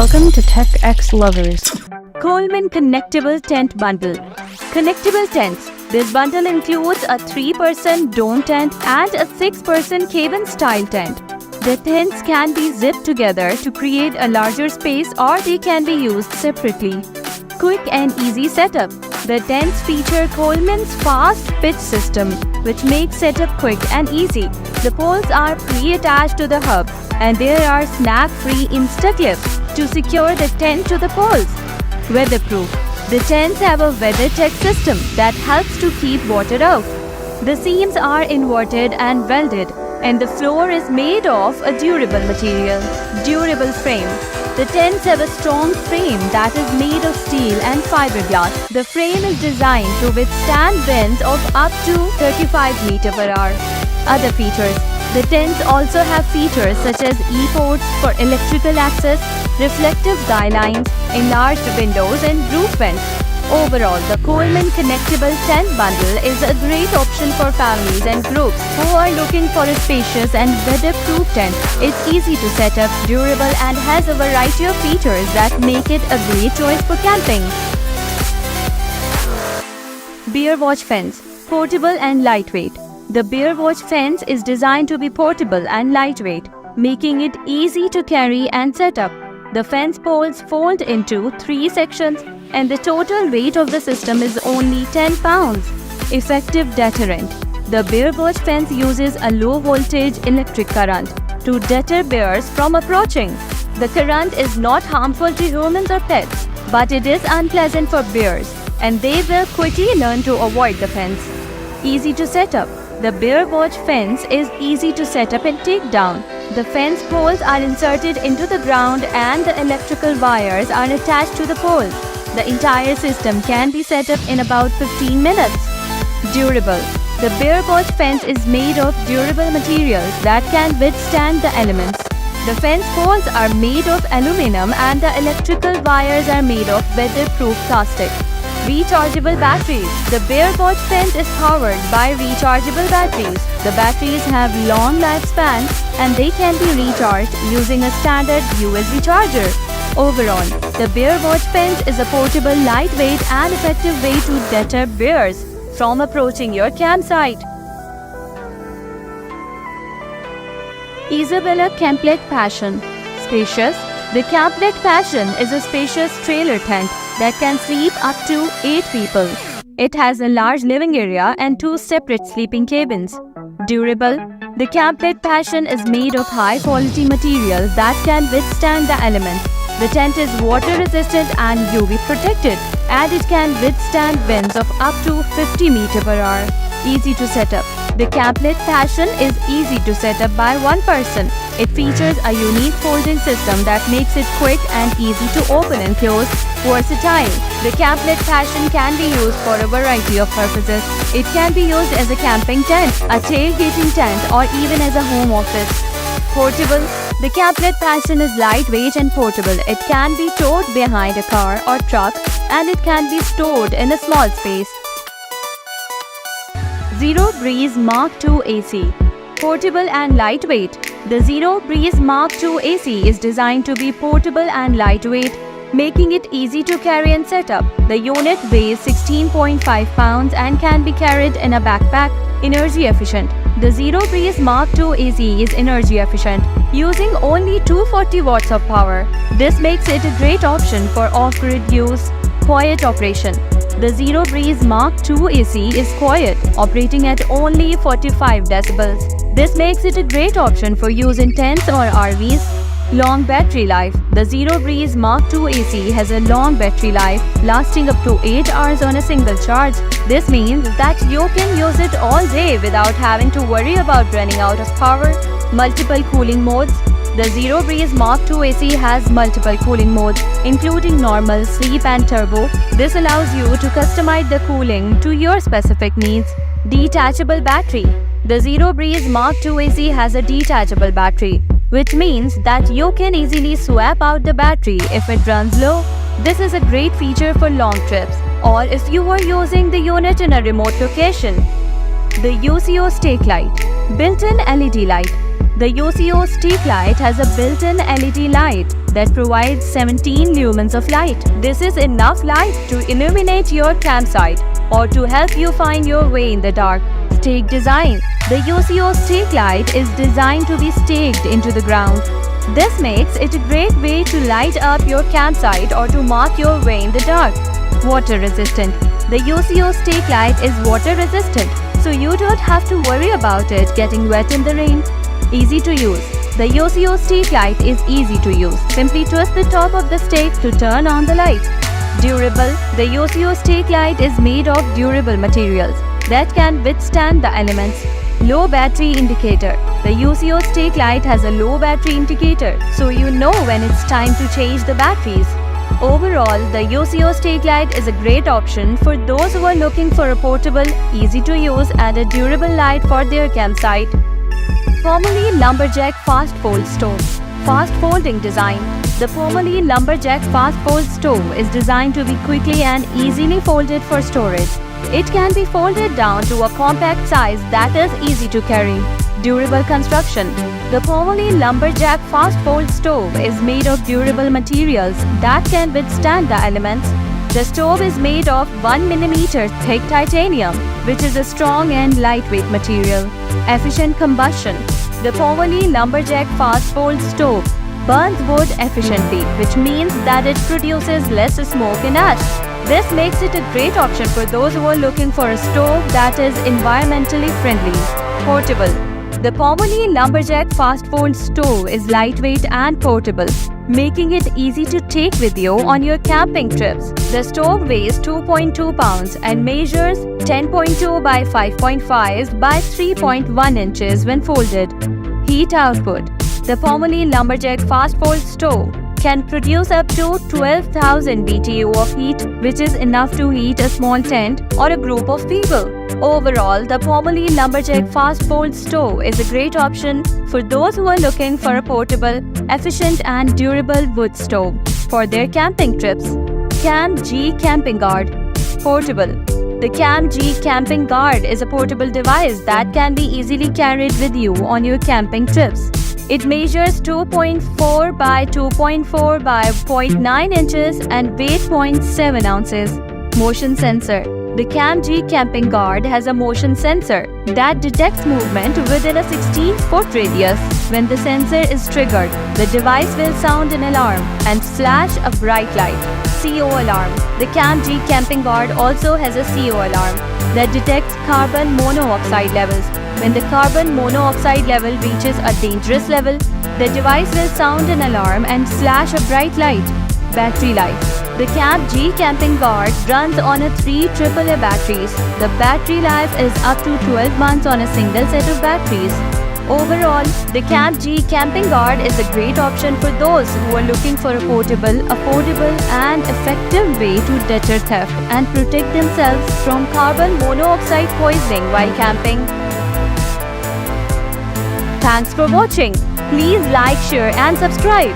Welcome to TechX Lovers. Coleman Connectable Tent Bundle. Connectable tents. This bundle includes a 3-person dome tent and a 6-person cabin-style tent. The tents can be zipped together to create a larger space, or they can be used separately. Quick and easy setup. The tents feature Coleman's fast pitch system, which makes setup quick and easy. The poles are pre-attached to the hub, and there are snap-free Insta-clips to secure the tent to the poles. Weatherproof. The tents have a WeatherTech system that helps to keep water out. The seams are inverted and welded, and the floor is made of a durable material. Durable frame. The tents have a strong frame that is made of steel and fiberglass. The frame is designed to withstand winds of up to 35 m/h. Other features. The tents also have features such as e-ports for electrical access, reflective guy lines, enlarged windows, and roof vents. Overall, the Coleman Connectable Tent Bundle is a great option for families and groups who are looking for a spacious and weatherproof tent. It's easy to set up, durable, and has a variety of features that make it a great choice for camping. Bearwatch Fence. Portable and lightweight. The Bearwatch Fence is designed to be portable and lightweight, making it easy to carry and set up. The fence poles fold into 3 sections, and the total weight of the system is only 10 pounds. Effective deterrent. The Bearwatch Fence uses a low-voltage electric current to deter bears from approaching. The current is not harmful to humans or pets, but it is unpleasant for bears, and they will quickly learn to avoid the fence. Easy to set up. The Bearwatch Fence is easy to set up and take down. The fence poles are inserted into the ground and the electrical wires are attached to the poles. The entire system can be set up in about 15 minutes. Durable. The Bearwatch Fence is made of durable materials that can withstand the elements. The fence poles are made of aluminum and the electrical wires are made of weatherproof plastic. Rechargeable batteries. The Bearwatch Fence is powered by rechargeable batteries. The batteries have long lifespan and they can be recharged using a standard USB charger. Overall, the Bearwatch Fence is a portable, lightweight, and effective way to deter bears from approaching your campsite. Isabella Camplet Passion. Spacious. The Camplet Passion is a spacious trailer tent that can sleep up to 8 people. It has a large living area and 2 separate sleeping cabins. Durable. The Camplet Passion is made of high-quality materials that can withstand the elements. The tent is water-resistant and UV protected, and it can withstand winds of up to 50 m/h. Easy to set up. The Camplet Passion is easy to set up by one person. It features a unique folding system that makes it quick and easy to open and close. Versatile. The Camplet Passion can be used for a variety of purposes. It can be used as a camping tent, a tailgating tent, or even as a home office. Portable. The Camplet Passion is lightweight and portable. It can be towed behind a car or truck, and it can be stored in a small space. Zero Breeze Mark II AC. Portable and lightweight. The Zero Breeze Mark II AC is designed to be portable and lightweight, making it easy to carry and set up. The unit weighs 16.5 pounds and can be carried in a backpack. Energy efficient. The Zero Breeze Mark II AC is energy efficient, using only 240 watts of power. This makes it a great option for off-grid use. Quiet operation. The Zero Breeze Mark II AC is quiet, operating at only 45 decibels. This makes it a great option for use in tents or RVs. Long battery life. The Zero Breeze Mark II AC has a long battery life, lasting up to 8 hours on a single charge. This means that you can use it all day without having to worry about running out of power. Multiple cooling modes. The Zero Breeze Mark II AC has multiple cooling modes, including normal, sleep, and turbo. This allows you to customize the cooling to your specific needs. Detachable battery. The Zero Breeze Mark II AC has a detachable battery, which means that you can easily swap out the battery if it runs low. This is a great feature for long trips, or if you are using the unit in a remote location. The UCO STAKELIGHT. Built-in LED light. The UCO stake light has a built-in LED light that provides 17 lumens of light. This is enough light to illuminate your campsite or to help you find your way in the dark. Stake design. The UCO stake light is designed to be staked into the ground. This makes it a great way to light up your campsite or to mark your way in the dark. Water resistant. The UCO stake light is water resistant, so you don't have to worry about it getting wet in the rain. Easy to use. The UCO stake light is easy to use. Simply twist the top of the stake to turn on the light. Durable. The UCO stake light is made of durable materials that can withstand the elements. Low battery indicator. The UCO stake light has a low battery indicator, so you know when it's time to change the batteries. Overall, the UCO stake light is a great option for those who are looking for a portable, easy to use and a durable light for their campsite. POMOLY LumberJack Fastfold Stove. Fast folding design. The POMOLY LumberJack Fastfold Stove is designed to be quickly and easily folded for storage. It can be folded down to a compact size that is easy to carry. Durable construction. The POMOLY LumberJack Fastfold Stove is made of durable materials that can withstand the elements. The stove is made of 1 mm thick titanium, which is a strong and lightweight material. Efficient combustion. The POMOLY LumberJack Fastfold Stove burns wood efficiently, which means that it produces less smoke and ash. This makes it a great option for those who are looking for a stove that is environmentally friendly. Portable. The POMOLY LumberJack Fastfold Stove is lightweight and portable, making it easy to take with you on your camping trips. The stove weighs 2.2 pounds and measures 10.2 by 5.5 by 3.1 inches when folded. Heat output. The POMOLY LumberJack Fastfold Stove can produce up to 12,000 BTU of heat, which is enough to heat a small tent or a group of people. Overall, the POMOLY LumberJack Fastfold Stove is a great option for those who are looking for a portable, efficient and durable wood stove for their camping trips. CAM.G Camping Guard. Portable. The CAM.G Camping Guard is a portable device that can be easily carried with you on your camping trips. It measures 2.4 by 2.4 by 0.9 inches and weighs 0.7 ounces. Motion sensor. The CAM.G Camping Guard has a motion sensor that detects movement within a 16-foot radius. When the sensor is triggered, the device will sound an alarm and flash a bright light. CO alarm. The CAM.G Camping Guard also has a CO alarm that detects carbon monoxide levels. When the carbon monoxide level reaches a dangerous level, the device will sound an alarm and flash a bright light. Battery life. The CAM.G Camping Guard runs on a 3 AAA batteries. The battery life is up to 12 months on a single set of batteries. Overall, the CAM.G Camping Guard is a great option for those who are looking for a portable, affordable and effective way to deter theft and protect themselves from carbon monoxide poisoning while camping. Thanks for watching. Please like, share and subscribe.